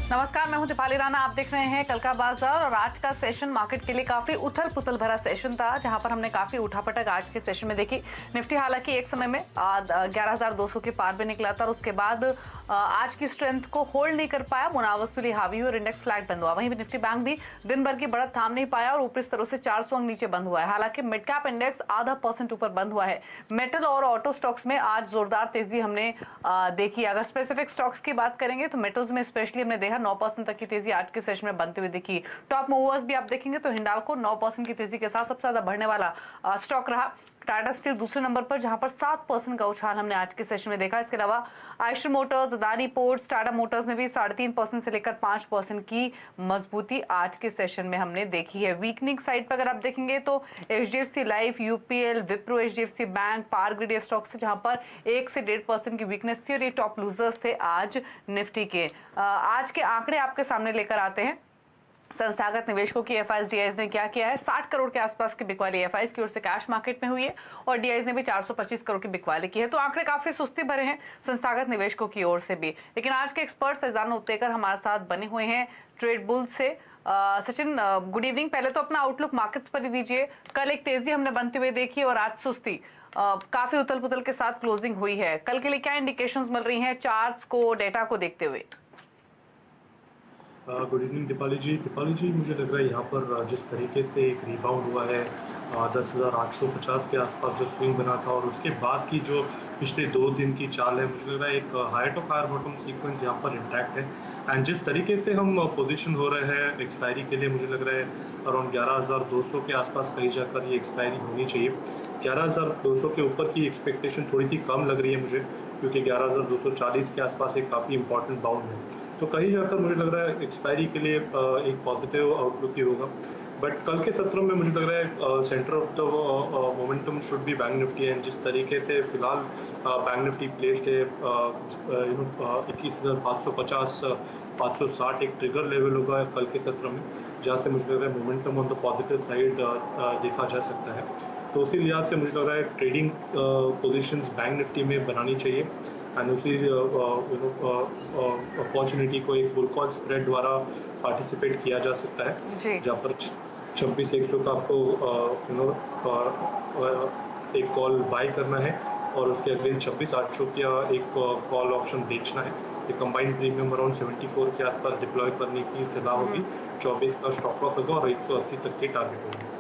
नमस्कार, मैं हूं दीपाली राणा। आप देख रहे हैं कल का बाजार और आज का सेशन मार्केट के लिए काफी उथल पुथल भरा सेशन था, जहां पर हमने काफी उठापटक आज के सेशन में देखी। निफ्टी हालांकि एक समय में 11,200 के पार भी निकला था और उसके बाद आज की स्ट्रेंथ को होल्ड नहीं कर पाया, मुनावसुली हावी और इंडेक्स फ्लैट बंद हुआ। वहीं निफ्टी बैंक भी दिन भर की बढ़त थाम नहीं पाया और ऊपरी स्तरों से 400 अंक नीचे बंद हुआ है। हालांकि मिड कैप इंडेक्स 0.5% ऊपर बंद हुआ है। मेटल और ऑटो स्टॉक्स में आज जोरदार तेजी हमने देखी। अगर स्पेसिफिक स्टॉक्स की बात करेंगे तो मेटल्स में स्पेशली हमने देखा 9% तक की तेजी आज के सेशन में बनते हुए दिखी। टॉप मूवर्स भी आप देखेंगे तो हिंडाल्को 9% की तेजी के साथ सबसे ज्यादा बढ़ने वाला स्टॉक रहा। टाटा स्टील दूसरे नंबर पर, जहां पर 7% का उछाल हमने आज के सेशन में देखा। इसके अलावा Eicher Motors, Adani ports, Tata Motors में भी 3.5% से लेकर 5% की मजबूती आज के सेशन में हमने देखी है। वीकनिंग साइड पर अगर आप देखेंगे तो HDFC life, UPL, Wipro, HDFC bank, power grid stocks जहां पर 1 से 1.5% की वीकनेस थी और ये टॉप लूजर्स थे आज निफ्टी के। आज के आंकड़े आपके सामने लेकर आते हैं। संस्थागत निवेशकों की एफआईज डीआईज ने क्या किया है। 60 करोड़ के आसपास की बिकवाली एफआईज की ओर से कैश मार्केट में हुई है और डीआईज ने भी 425 करोड़ की बिकवाली की है। तो आंकड़े काफी सुस्ती भरे हैं संस्थागत निवेशकों की ओर से भी। लेकिन आज के एक्सपर्ट सजदान उत्तेकर हमारे साथ बने हुए हैं ट्रेड बुल से। Sachin, good evening. पहले तो अपना आउटलुक मार्केट्स पर ही दीजिए। कल एक तेजी हमने बनते हुए देखी और आज सुस्ती, काफी उथल पुथल के साथ क्लोजिंग हुई है। कल के लिए क्या इंडिकेशंस मिल रही हैं चार्ट्स को, डेटा को देखते हुए? गुड इवनिंग दीपाली जी, मुझे लग रहा है यहाँ पर जिस तरीके से एक रिबाउंड हुआ है 10,850 के आसपास जो स्विंग बना था और उसके बाद की जो पिछले 2 दिन की चाल है, मुझे लग रहा है एक higher to higher bottom sequence यहाँ पर इंटैक्ट है। एंड जिस तरीके से हम पोजीशन हो रहे हैं एक्सपायरी के लिए, मुझे लग रहा है अराउंड 11,200 के आसपास कहीं जाकर ये एक्सपायरी होनी चाहिए। 11,200 के ऊपर की एक्सपेक्टेशन थोड़ी सी कम लग रही है मुझे, क्योंकि 11,240 के आसपास एक काफ़ी इंपॉर्टेंट बाउंड है। तो कहीं जाकर मुझे लग रहा है एक्सपायरी के लिए एक पॉजिटिव आउटलुक ही होगा। बट कल के सत्र में मुझे लग रहा है centre of the momentum should be bank Nifty. And जिस तरीके से फिलहाल बैंक निफ्टी प्लेस्ड है 21,550 560 एक ट्रिगर लेवल होगा कल के सत्र में, जहाँ से मुझे लग रहा है momentum on the positive side देखा जा सकता है। तो उसी लिहाज से मुझे लग रहा है ट्रेडिंग पोजीशंस बैंक निफ्टी में बनानी चाहिए एंड उसी अपॉर्चुनिटी को एक बुल कॉल स्प्रेड द्वारा पार्टिसिपेट किया जा सकता है, जहाँ पर 26,100 का आपको एक कॉल बाय करना है और उसके अगेंस्ट 26,800 का एक कॉल ऑप्शन बेचना है। ये कंबाइंड प्रीमियम अराउंड 74 के आसपास डिप्लॉय करने की सलाह होगी। 24 का स्टॉप लॉस होगा और 180 तक की टारगेट होगी।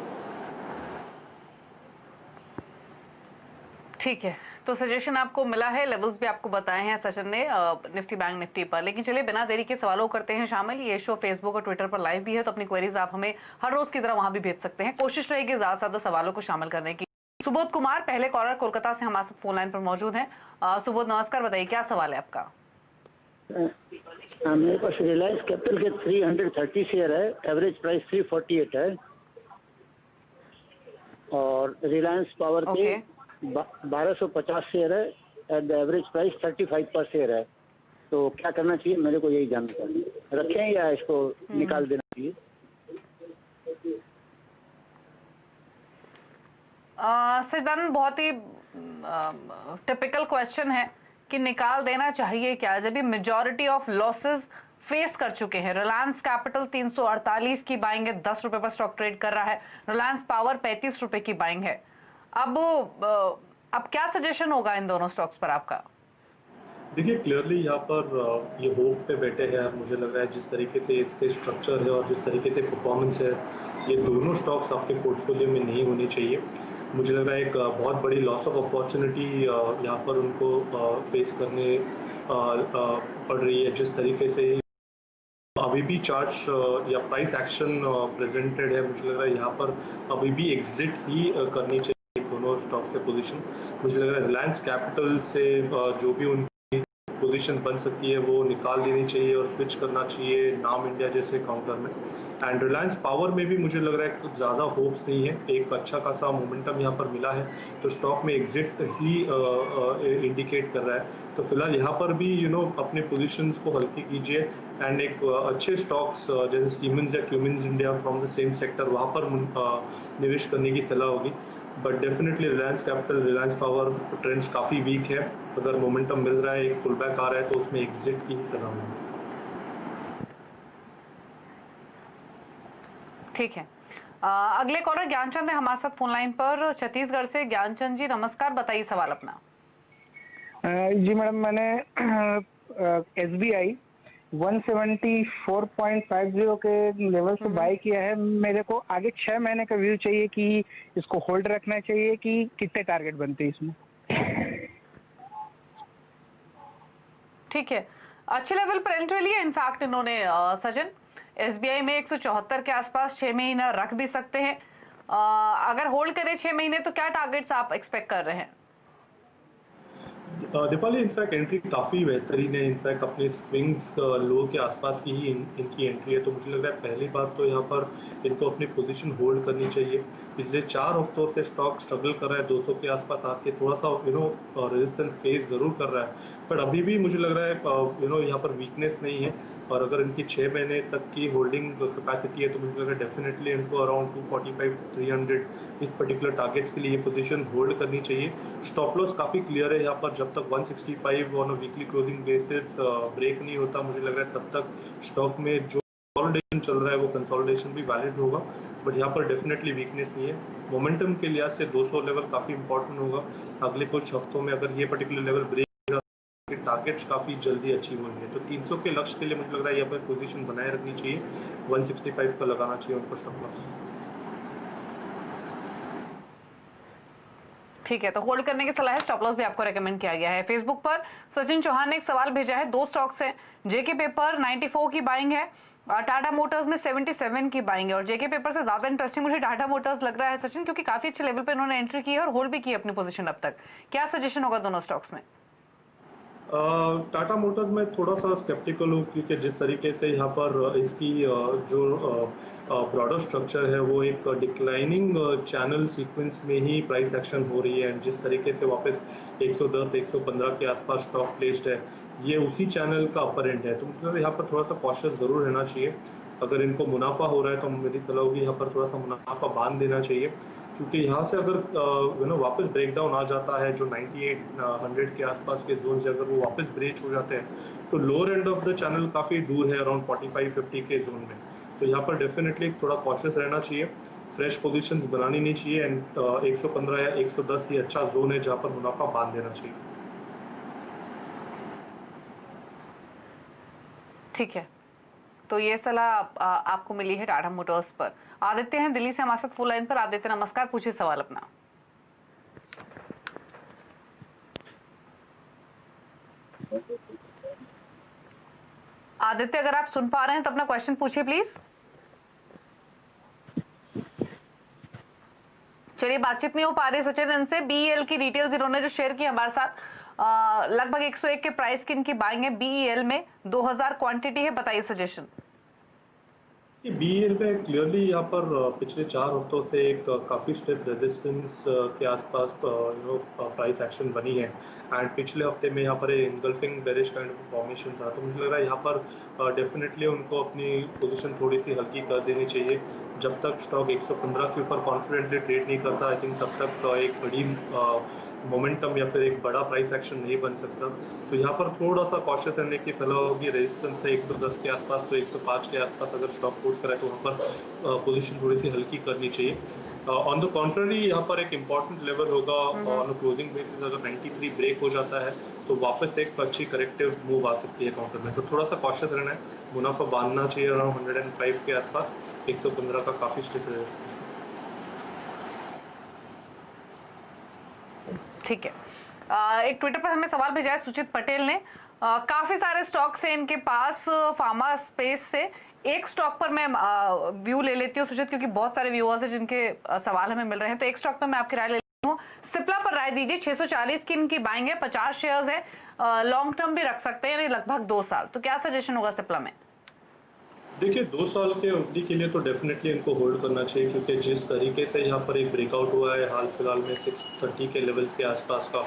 ठीक है, तो सजेशन आपको मिला है, लेवल्स भी आपको बताए हैं सचिन ने निफ्टी बैंक निफ्टी पर। लेकिन चलिए बिना देरी के सवालों करते हैं शामिल। ये शो फेसबुक और ट्विटर पर लाइव भी है, तो अपनी क्वेरीज आप हमें हर रोज की तरह वहां भी भेज सकते हैं। कोशिश रहेगी ज्यादा से ज्यादा सवालों को शामिल करने की। सुबोध कुमार पहले कॉलर कोलकाता से हमारे साथ फोन लाइन पर मौजूद हैं। सुबोध नमस्कार, बताइए क्या सवाल है आपका? मेरे पास रिलायंस कैपिटल के 330 शेयर है, एवरेज प्राइस 348 है, और रिलायंस पावर के 1250 शेयर है, एट द एवरेज प्राइस 35 पर शेयर है। तो क्या करना चाहिए, मेरे को यही जानना चाहिए। रखें या इसको निकाल देना चाहिए? सजदान, बहुत ही टिपिकल क्वेश्चन है कि निकाल देना चाहिए क्या, जब ये मेजॉरिटी ऑफ लॉसेस फेस कर चुके हैं। रिलायंस कैपिटल 348 की बाइंग है, 10 रुपए पर स्टॉक ट्रेड कर रहा है। रिलायंस पावर 35 रुपए की बाइंग है। अब क्या सजेशन होगा इन दोनों स्टॉक्स पर आपका? देखिए, क्लियरली यहाँ पर ये होप पे बैठे हैं। मुझे लग रहा है जिस तरीके से इसके स्ट्रक्चर है और जिस तरीके से परफॉर्मेंस है, ये दोनों स्टॉक्स आपके पोर्टफोलियो में नहीं होनी चाहिए। मुझे लग रहा है एक बहुत बड़ी लॉस ऑफ अपॉर्चुनिटी यहाँ पर उनको फेस करने पड़ रही है। जिस तरीके से अभी भी चार्ट्स या प्राइस एक्शन प्रेजेंटेड है, मुझे लग रहा है यहाँ पर अभी भी एग्जिट ही करनी चाहिए दोनों स्टॉक से पोजीशन। मुझे लग रहा है रिलायंस कैपिटल से जो भी उनकी पोजीशन बन सकती है वो निकाल देनी चाहिए और स्विच करना चाहिए नाम इंडिया जैसे काउंटर में। एंड रिलायंस पावर में भी मुझे लग रहा है कुछ ज़्यादा होप्स नहीं है। एक अच्छा खासा मोमेंटम यहाँ पर मिला है, तो स्टॉक में एग्जिट ही इंडिकेट कर रहा है। तो फिलहाल यहाँ पर भी अपने पोजीशंस को हल्की कीजिए एंड एक अच्छे स्टॉक्स जैसे सीमेंस या Cummins India from the same sector, वहाँ पर निवेश करने की सलाह होगी। But definitely Reliance capital, Reliance power trends काफ़ी वीक है। अगर मोमेंटम मिल रहा है, एक पुल बैक आ रहा है, तो उसमें एग्जिट की ही सलाह होगी। ठीक है। अगले कॉलर ज्ञानचंद है हमारे साथ फोन लाइन पर छत्तीसगढ़ से। ज्ञानचंद जी नमस्कार, बताइए सवाल अपना। जी मैडम, मैंने SBI 174.50 के लेवल से बाय किया है। मेरे को आगे 6 महीने का व्यू चाहिए कि इसको होल्ड रखना चाहिए कि कितने टारगेट बनते हैं इसमें। ठीक है, अच्छे लेवल पर एंट्री लिया इनफैक्ट इन्होंने सचिन। SBI में 174 के आसपास 6 महीना रख भी सकते हैं। अगर होल्ड करें 6 महीने तो क्या टारगेट्स आप एक्सपेक्ट कर रहे हैं? दीपाली इनफैक्ट एंट्री काफ़ी बेहतरीन है। इनफैक्ट अपने स्विंग्स लो के आसपास की ही इनकी एंट्री है, तो मुझे लग रहा है पहली बात तो यहाँ पर इनको अपनी पोजीशन होल्ड करनी चाहिए। पिछले 4 हफ्तों से स्टॉक स्ट्रगल कर रहा है, 200 के आसपास आके थोड़ा सा रेजिस्टेंस फेस ज़रूर कर रहा है, बट अभी भी मुझे लग रहा है यहाँ पर वीकनेस नहीं है। और अगर इनकी 6 महीने तक की होल्डिंग कैपेसिटी है तो मुझे लग रहा है डेफिनेटली इनको अराउंड 245-300 इस पर्टिकुलर टारगेट्स के लिए ये पोजीशन होल्ड करनी चाहिए। स्टॉप लॉस काफ़ी क्लियर है यहाँ पर, जब तक 165 on a weekly closing basis break नहीं होता मुझे लग रहा है तब तक स्टॉक में जो कंसोलिडेशन चल रहा है वो कंसोलिडेशन भी वैलिड होगा, बट यहाँ पर डेफिनेटली वीकनेस नहीं है। मोमेंटम के लिहाज से 200 लेवल काफ़ी इंपॉर्टेंट होगा। अगले कुछ हफ्तों में अगर ये पर्टिकुलर लेवल ब्रेक टारगेट्स काफी जल्दी अचीव होंगे, तो 300 के लक्ष्य के लिए मुझे लग रहा है यहाँ पर पोजीशन बनाए रखनी चाहिए। 165 का लगाना चाहिए उनको स्टॉप लॉस। ठीक है, तो होल्ड करने की सलाह है, स्टॉप लॉस भी आपको रेकमेंड किया गया है। फेसबुक पर सचिन चौहान ने एक सवाल भेजा है, 2 स्टॉक्स हैं। जेके पेपर 94 की बाइंग है, टाटा मोटर्स में 77 की बाइंग है। और जेके पेपर से ज्यादा इंटरेस्टिंग मुझे टाटा मोटर्स लग रहा है सचिन, क्योंकि काफी अच्छे लेवल पे इन्होंने एंट्री की है और होल्ड भी की है अपनी पोजीशन अब तक। क्या सजेशन होगा दोनों स्टॉक्स में? टाटा मोटर्स में थोड़ा सा स्केप्टिकल हूँ, क्योंकि जिस तरीके से यहाँ पर इसकी जो ब्रॉडर स्ट्रक्चर है वो एक डिक्लाइनिंग चैनल सीक्वेंस में ही प्राइस एक्शन हो रही है। जिस तरीके से वापस 110-115 के आसपास स्टॉक प्लेस्ड है, ये उसी चैनल का अपर एंड है, तो मुझे लगता है यहाँ पर थोड़ा सा कॉशियस ज़रूर रहना चाहिए। अगर इनको मुनाफा हो रहा है तो मेरी सलाह होगी यहाँ पर थोड़ा सा मुनाफा बांध देना चाहिए, क्योंकि यहाँ से अगर वापस ब्रेकडाउन आ जाता है जो 98-100 के आसपास के जोन से अगर वो वापस ब्रेच हो जाते हैं तो lower end of the channel काफ़ी दूर है, अराउंड 45-50 के जोन में। तो यहाँ पर डेफिनेटली थोड़ा कॉशियस रहना चाहिए, फ्रेश पोजीशंस बनानी नहीं चाहिए, एंड 115 या 110 ये अच्छा जोन है जहाँ पर मुनाफा बांध देना चाहिए। ठीक है, तो ये सलाह आपको मिली है टाटा मोटर्स पर। आदित्य हैं दिल्ली से हमारे साथ फुल लाइन पर। आदित्य नमस्कार, पूछिए सवाल अपना। आदित्य अगर आप सुन पा रहे हैं तो अपना क्वेश्चन पूछिए प्लीज। चलिए, बातचीत नहीं हो पा रही सचिन इनसे। BEL की डिटेल्स इन्होंने जो शेयर की हमारे साथ, लगभग 101 के प्राइस की इनकी बाइंग है। BEL में 2000 क्वांटिटी है, बताइए सजेशन। BEL में क्लियरली यहाँ पर पिछले 4 हफ्तों से एक काफ़ी स्टिफ रेजिस्टेंस के आसपास प्राइस एक्शन बनी है, एंड पिछले हफ्ते में यहाँ पर engulfing bearish kind of formation था, तो मुझे लग रहा है यहाँ पर डेफिनेटली उनको अपनी पोजीशन थोड़ी सी हल्की कर देनी चाहिए। जब तक स्टॉक 115 के ऊपर कॉन्फिडेंटली ट्रेड नहीं करता, आई थिंक तब तक एक बड़ी मोमेंटम या फिर एक बड़ा प्राइस एक्शन नहीं बन सकता। तो यहाँ पर थोड़ा सा कॉशियस रहने की सलाह होगी। रेजिस्टेंस है 110 के आसपास, तो 105 के आसपास अगर स्टॉक होल्ड करा तो वहाँ पर पोजीशन थोड़ी सी हल्की करनी चाहिए। ऑन द कॉन्ट्ररी यहाँ पर एक इम्पॉर्टेंट लेवल होगा ऑन क्लोजिंग बेसिस, अगर 93 ब्रेक हो जाता है तो वापस एक अच्छी करेक्टिव मूव आ सकती है काउंटर में, तो थोड़ा सा कॉशियस रहना है। मुनाफा बांधना चाहिए अराउंड 105 के आसपास, 115 का काफ़ी स्टिफ रेजिस्टेंस। ठीक है, एक ट्विटर पर हमें सवाल भेजा है सुचित पटेल ने। काफी सारे स्टॉक्स हैं इनके पास फार्मा स्पेस से। एक स्टॉक पर मैं व्यू ले लेती हूँ सुचित, क्योंकि बहुत सारे व्यूअर्स हैं जिनके सवाल हमें मिल रहे हैं, तो एक स्टॉक पर मैं आपकी राय ले लेती हूँ। सिप्ला पर राय दीजिए। 640 की इनकी बाइंग है, 50 शेयर्स है, लॉन्ग टर्म भी रख सकते हैं, यानी लगभग 2 साल। तो क्या सजेशन होगा सिप्ला में? देखिए 2 साल के अवधि के लिए तो डेफिनेटली इनको होल्ड करना चाहिए, क्योंकि जिस तरीके से यहाँ पर एक ब्रेकआउट हुआ है हाल फिलहाल में 630 के लेवल के आसपास का,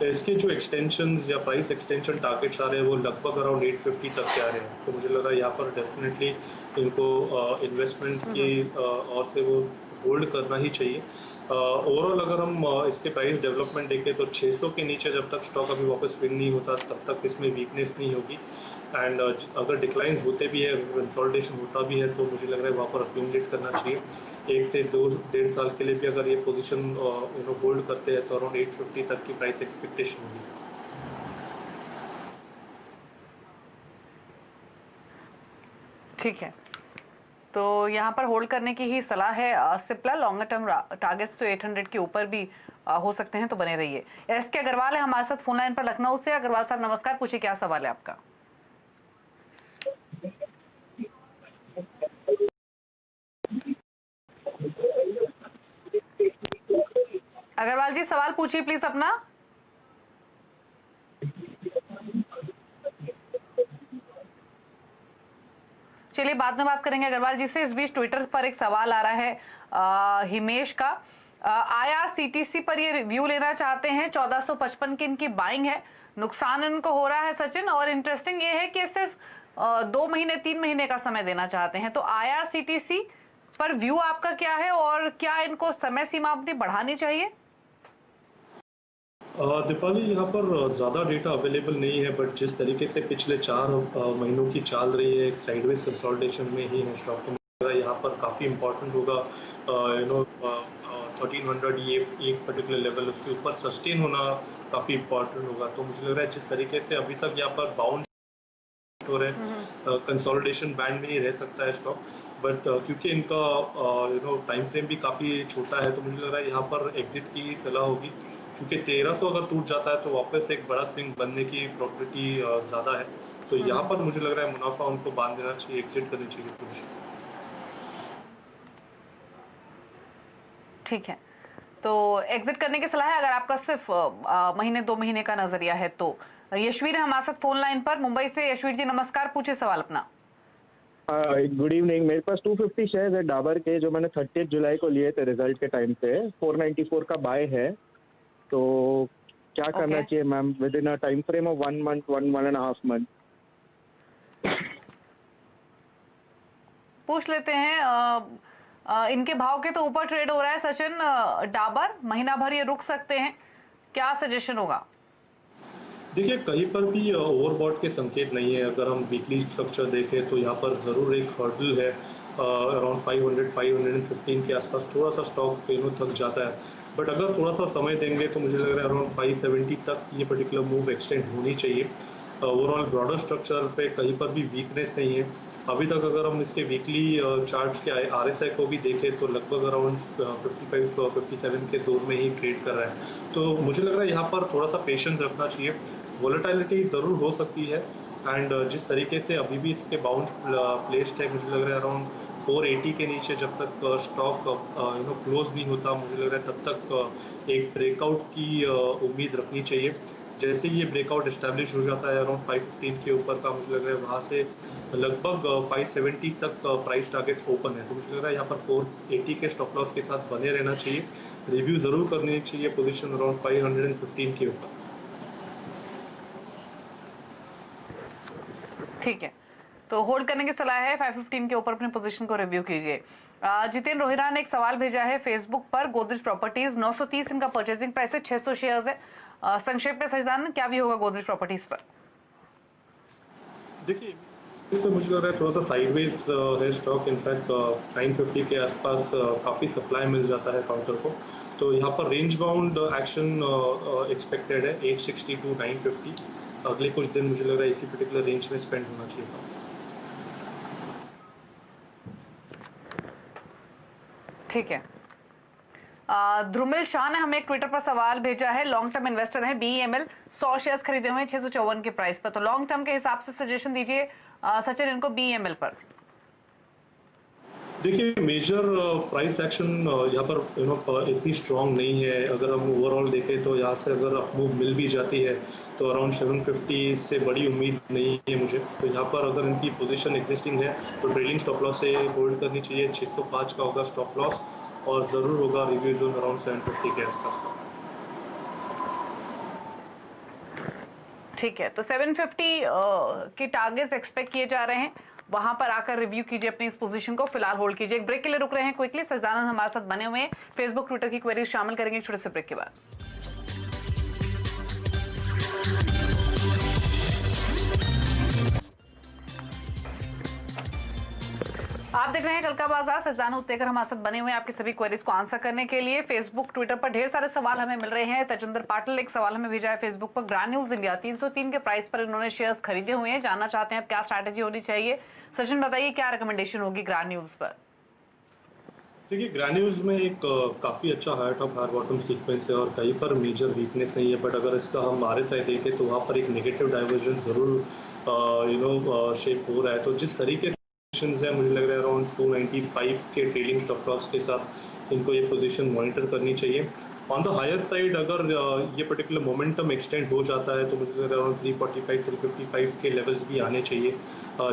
इसके जो एक्सटेंशंस या प्राइस एक्सटेंशन टारगेट्स आ रहे हैं वो लगभग अराउंड 850 तक के आ रहे हैं, तो मुझे लग रहा है यहाँ पर डेफिनेटली इनको इन्वेस्टमेंट की और से वो होल्ड करना ही चाहिए। ओवरऑल अगर हम इसके प्राइस डेवलपमेंट देखें तो 600 के नीचे जब तक स्टॉक अभी वापस स्विंग नहीं होता तब तक इसमें वीकनेस नहीं होगी। एंड अगर डिक्लाइंस होते भी है, कंसोलिडेशन होता भी है, तो मुझे लग रहा है वहाँ पर अक्यूमुलेट करना चाहिए। 1 से 2 डेढ़ साल के लिए भी अगर ये पोजीशन होल्ड करते हैं तो अराउंड 850 तक की प्राइस एक्सपेक्टेशन होगी। ठीक है, तो यहाँ पर होल्ड करने की ही सलाह है। सिप्ला लॉन्गर टर्म टारगेट्स तो 800 के ऊपर भी हो सकते हैं, तो बने रहिए। एस के अग्रवाल है हमारे साथ फोन लाइन पर लखनऊ से। अग्रवाल साहब नमस्कार, पूछिए क्या सवाल है आपका। अग्रवाल जी सवाल पूछिए प्लीज अपना। चलिए बाद में बात करेंगे अग्रवाल जी से। इस बीच ट्विटर पर एक सवाल आ रहा है हिमेश का। IRCTC पर ये रिव्यू लेना चाहते हैं। 1455 की इनकी बाइंग है, नुकसान इनको हो रहा है सचिन। और इंटरेस्टिंग ये है कि सिर्फ 2 महीने 3 महीने का समय देना चाहते हैं। तो IRCTC पर व्यू आपका क्या है और क्या इनको समय सीमा अपनी बढ़ानी चाहिए? दीपाली, यहाँ पर ज़्यादा डेटा अवेलेबल नहीं है, बट जिस तरीके से पिछले 4 महीनों की चाल रही है, एक साइडवेज कंसोलिडेशन में ही है स्टॉक, तो मुझे यहाँ पर काफ़ी इंपॉर्टेंट होगा 1300 ये एक पर्टिकुलर लेवल, उसके ऊपर सस्टेन होना काफ़ी इंपॉर्टेंट होगा। तो मुझे लग रहा है जिस तरीके से अभी तक यहाँ पर बाउंस हो रहे हैं, कंसोलिडेशन बैंड में ही रह सकता है स्टॉक। बट क्योंकि इनका टाइम फ्रेम भी काफ़ी छोटा है, तो मुझे लग रहा है यहाँ पर एग्जिट की सलाह होगी, क्योंकि 1300 अगर टूट जाता है तो वापस एक बड़ा स्विंग बनने की प्रॉपर्टी ज़्यादा है। तो यहाँ पर मुझे लग रहा है मुनाफा उनको बांध देना चाहिए, एग्जिट करनी चाहिए पोजीशन। ठीक है, तो एग्जिट करने की सलाह है अगर आपका सिर्फ महीने 2 महीने का नजरिया है तो। यशवीर है हमारे साथ फोन लाइन पर मुंबई से। यशवीर जी नमस्कार, पूछिए सवाल अपना। Good evening. मेरे पास 250 शेयर्स है डाबर के, जो मैंने 30 जुलाई को लिए थे रिजल्ट के टाइम पे। 494 का बाय है, तो क्या करना चाहिए ma'am with in a time frame of 1 month, 1.5 month? पूछ लेते हैं। इनके भाव के तो ऊपर ट्रेड हो रहा है सचिन। डाबर महीना भर ये रुक सकते हैं, क्या सजेशन होगा? देखिए, कहीं पर भी ओवरबॉट के संकेत नहीं है। अगर हम वीकली स्ट्रक्चर देखें तो यहाँ पर ज़रूर एक हर्डल है अराउंड 500-515 के आसपास। थोड़ा सा स्टॉक थक जाता है, बट अगर थोड़ा सा समय देंगे तो मुझे लग रहा है अराउंड 570 तक ये पर्टिकुलर मूव एक्सटेंड होनी चाहिए। ओवरऑल ब्रॉडर स्ट्रक्चर पे कहीं पर भी वीकनेस नहीं है अभी तक। अगर हम इसके वीकली चार्ट्स के RSI को भी देखें तो लगभग अराउंड 55-57 के दौर में ही ट्रेड कर रहा है। तो मुझे लग रहा है यहाँ पर थोड़ा सा पेशेंस रखना चाहिए। वोलेटिलिटी ज़रूर हो सकती है, एंड जिस तरीके से अभी भी इसके बाउंस प्लेस्ड है, मुझे लग रहा है अराउंड 480 के नीचे जब तक स्टॉक क्लोज नहीं होता, मुझे लग रहा है तब तक एक ब्रेकआउट की उम्मीद रखनी चाहिए। जैसे ये ब्रेकआउट एस्टैब्लिश हो जाता है अराउंड 515 के ऊपर का, मुझे लग रहा है वहाँ से लगभग 570 तक प्राइस टारगेट ओपन है। तो मुझे लग रहा है यहाँ पर 480 के स्टॉप लॉस के साथ बने रहना चाहिए। रिव्यू ज़रूर करनी चाहिए पोजीशन अराउंड 515 के ऊपर। ठीक है, तो होल्ड करने की सलाह है। 515 के ऊपर अपने पोजीशन को रिव्यू कीजिए। जितेंद्र रोहिरा ने एक सवाल भेजा है फेसबुक पर। गोदरेज प्रॉपर्टीज 930 इनका परचेसिंग प्राइस है, 600 शेयर्स है। संक्षेप में सजदान क्या भी होगा गोदरेज प्रॉपर्टीज पर? देखिए, इसमें मुझे लग रहा है थोड़ा सा साइडवेज है स्टॉक। इनफैक्ट 950 के आसपास काफ़ी सप्लाई मिल जाता है काउंटर को, तो यहाँ पर रेंज बाउंड एक्शन एक्सपेक्टेड है 860 टू 950। अगले कुछ दिन मुझे लग रहा है इसी पर्टिकुलर रेंज में स्पेंड होना चाहिए। ठीक है, ध्रुमिल शाह ने हमें एक ट्विटर पर सवाल भेजा है। लॉन्ग टर्म इन्वेस्टर है, BEML 100 शेयर्स खरीदे हुए हैं 654 के प्राइस पर। तो लॉन्ग टर्म के हिसाब से सजेशन दीजिए सचिन इनको BEML पर। देखिए, मेजर प्राइस एक्शन यहाँ पर इतनी स्ट्रांग नहीं है। अगर हम ओवरऑल देखें तो यहाँ से अगर मूव मिल भी जाती है तो अराउंड 750 से बड़ी उम्मीद नहीं है मुझे। तो यहाँ पर अगर इनकी पोजीशन एग्जिस्टिंग है तो ट्रेलिंग स्टॉप लॉस से होल्ड करनी चाहिए। 605 का होगा स्टॉप लॉस, और ज़रूर होगा रिव्यू जोन अराउंड 750 के आसपास का। ठीक है, तो 750 के टारगेट्स एक्सपेक्ट किए जा रहे हैं। वहां पर आकर रिव्यू कीजिए अपनी इस पोजीशन को, फिलहाल होल्ड कीजिए। एक ब्रेक के लिए रुक रहे हैं क्विकली। सजदानंद हमारे साथ बने हुए हैं, फेसबुक ट्विटर की क्वेरीज शामिल करेंगे एक छोटे से ब्रेक के बाद। आप देख रहे हैं कल का बाजार। सजदान उत्तेकर हमारे साथ बने हुए हैं आपकी सभी क्वेरीज को आंसर करने के लिए। फेसबुक ट्विटर पर ढेर सारे सवाल हमें मिल रहे हैं। तजिंदर पाटिल एक सवाल हमें भेजा है फेसबुक पर। ग्रैन्यूल्स इंडिया 303 के प्राइस पर इन्होंने शेयर्स खरीदे हुए हैं, जानना चाहते हैं अब क्या स्ट्रैटेजी होनी चाहिए। सचिन बताइए क्या रिकमेंडेशन होगी ग्रैन्यूल्स पर? देखिए, ग्रैन्यूल्स में एक काफ़ी अच्छा higher top higher bottom sequence है और कहीं पर मेजर वीकनेस नहीं है, बट अगर इसका हम RSI देखें तो वहाँ पर एक नेगेटिव डाइवर्जेंस ज़रूर शेप हो रहा है। तो जिस तरीके से है, मुझे लग रहा है अराउंड 295 के ट्रेलिंग स्टॉप लॉस के साथ इनको ये पोजीशन मॉनिटर करनी चाहिए। ऑन द हायर साइड अगर ये पर्टिकुलर मोमेंटम एक्सटेंड हो जाता है तो मुझे लग रहा है अराउंड 345 355 के लेवल्स भी आने चाहिए,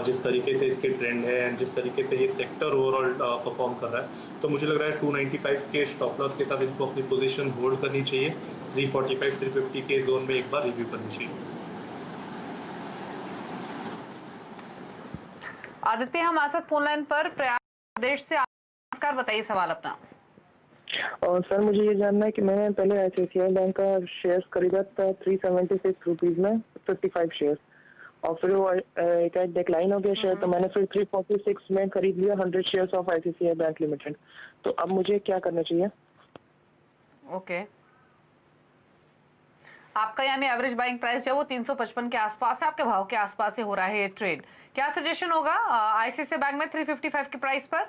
जिस तरीके से इसके ट्रेंड है एंड जिस तरीके से ये सेक्टर ओवरऑल परफॉर्म कर रहा है। तो मुझे लग रहा है 295 के स्टॉप लॉस के साथ इनको अपनी पोजीशन होल्ड करनी चाहिए। 345 350 के जोन में एक बार रिव्यू करनी चाहिए। आदित्य हमारे साथ फोन लाइन पर प्रदेश से। नमस्कार, बताइए सवाल अपना। और सर मुझे ये जानना है कि मैंने पहले ICICI बैंक का शेयर्स खरीदा था 376 रुपीज में 55 शेयर्स, और फिर वो एक डिक्लाइन हो गया शेयर, तो मैंने फिर 346 में खरीद लिया 100 shares of ICICI bank limited. तो अब मुझे क्या करना चाहिए? ओके, आपका यानी एवरेज बाइंग प्राइस जो है वो 355 के आसपास है, आपके भाव के आसपास ही हो रहा है ये ट्रेड। क्या सजेशन होगा ICICI बैंक में 355 के प्राइस पर?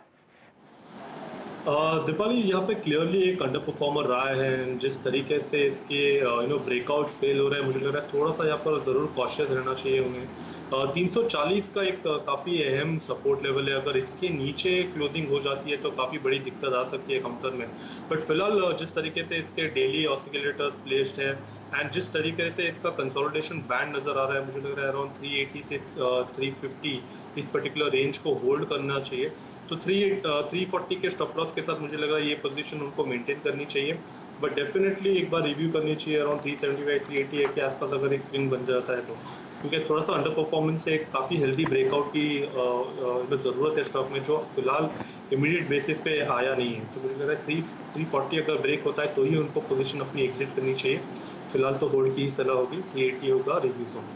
दीपाली, यहाँ पे क्लियरली एक अंडर परफॉर्मर रहा है। जिस तरीके से इसके ब्रेकआउट फेल हो रहे हैं, मुझे लग रहा है थोड़ा सा यहाँ पर ज़रूर कॉशियस रहना चाहिए उन्हें। 340 का एक काफ़ी अहम सपोर्ट लेवल है, अगर इसके नीचे क्लोजिंग हो जाती है तो काफ़ी बड़ी दिक्कत आ सकती है काउंटर में। बट फिलहाल जिस तरीके से इसके डेली ऑसिलेटर्स प्लेस्ड है एंड जिस तरीके से इसका कंसोलिडेशन बैंड नज़र आ रहा है, मुझे लग रहा है अराउंड 380 से 350 इस पर्टिकुलर रेंज को होल्ड करना चाहिए। तो 340 के स्टॉप लॉस के साथ मुझे लगा ये पोजीशन उनको मेंटेन करनी चाहिए, बट डेफिनेटली एक बार रिव्यू करनी चाहिए अराउंड 375 380 के आसपास अगर एक स्विंग बन जाता है तो, क्योंकि थोड़ा सा अंडर परफॉर्मेंस से एक काफ़ी हेल्दी ब्रेकआउट की ज़रूरत है स्टॉक में, जो फिलहाल इमीडिएट बेसिस पे आया नहीं है। तो मुझे लग रहा है 340 अगर ब्रेक होता है तो ही उनको पोजीशन अपनी एग्जिट करनी चाहिए। फिलहाल तो होल्ड की ही सलाह होगी। 380 होगा रिव्यू जोन।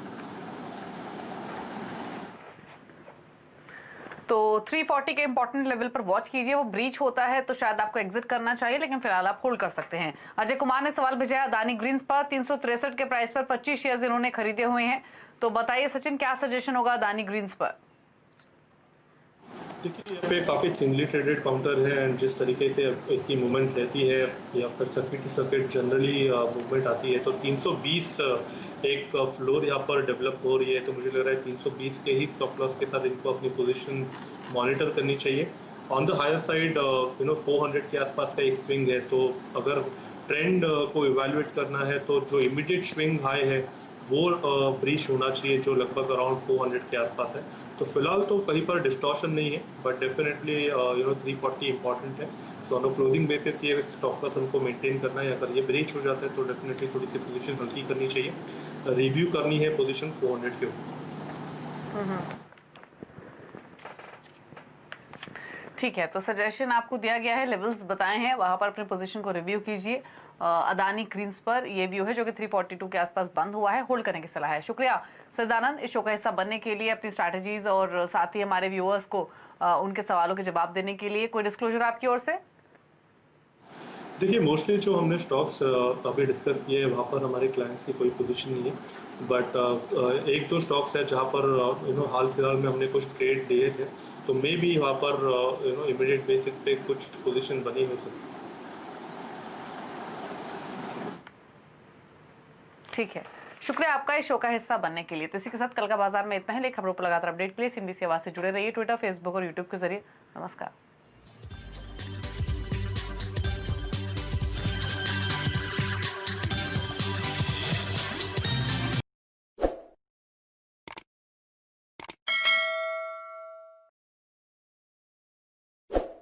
तो 340 के इंपॉर्टेंट लेवल पर वॉच कीजिए, वो ब्रीच होता है तो शायद आपको एग्जिट करना चाहिए, लेकिन फिलहाल आप होल्ड कर सकते हैं। अजय कुमार ने सवाल भेजा है अदानी ग्रीन्स पर 363 के प्राइस पर 25 शेयर्स इन्होंने खरीदे हुए हैं। तो बताइए सचिन क्या सजेशन होगा अदानी ग्रीन्स पर? देखिए, यहाँ पे काफ़ी थिनली ट्रेडेड काउंटर है एंड जिस तरीके से इसकी मूवमेंट रहती है या फिर circuit to circuit generally movement आती है, तो 320 एक फ्लोर यहाँ पर डेवलप हो रही है। तो मुझे लग रहा है 320 के ही स्टॉप लॉस के साथ इनको अपनी पोजीशन मॉनिटर करनी चाहिए। ऑन द हायर साइड 400 के आसपास का एक स्विंग है, तो अगर ट्रेंड को इवैल्यूएट करना है तो जो इमीडिएट स्विंग हाई है वो ब्रीच होना चाहिए, जो लगभग अराउंड 400 के आसपास है। तो फिलहाल तो कहीं पर डिस्टॉर्शन नहीं है, बट डेफिनेटली 340 इंपॉर्टेंट है। तो ऑन क्लोजिंग बेसिस ये स्टॉक का तुमको मेंटेन करना है। अगर ये ब्रीच हो जाता है तो डेफिनेटली थोड़ी सी पोजीशन हल्की करनी चाहिए, रिव्यू करनी है पोजीशन 400 के ऊपर। ठीक है, तो सजेशन आपको दिया गया है, लेवल्स बताए हैं, वहां पर अपनी पोजीशन को रिव्यू कीजिए। अदानी ग्रीन्स पर ये व्यू है जो कि 342 के आसपास बंद हुआ है, होल्ड करने की सलाह है। शुक्रिया सदानंद इस शो का हिस्सा बनने के लिए, अपनी स्ट्रैटेजीज और साथ ही हमारे व्यूअर्स को उनके सवालों के जवाब देने के लिए। कोई डिस्क्लोजर आपकी ओर से? देखिए, मोस्टली जो हमने स्टॉक्स अभी डिस्कस किए हैं वहाँ पर हमारे क्लाइंट्स की कोई पोजीशन नहीं है, बट एक दो स्टॉक्स है जहाँ पर हाल फिलहाल में हमने कुछ ट्रेड दिए थे, तो मे भी वहाँ पर इमीडिएट बेसिस पे कुछ पोजीशन बनी हो सकती है। ठीक है, शुक्रिया आपका इस शो का हिस्सा बनने के लिए। तो इसी के साथ कल का बाजार में इतना ही। खबरों पर लगातार अपडेट के लिए CNBC आवाज से जुड़े रहिए, ट्विटर, फेसबुक और यूट्यूब के जरिए। नमस्कार।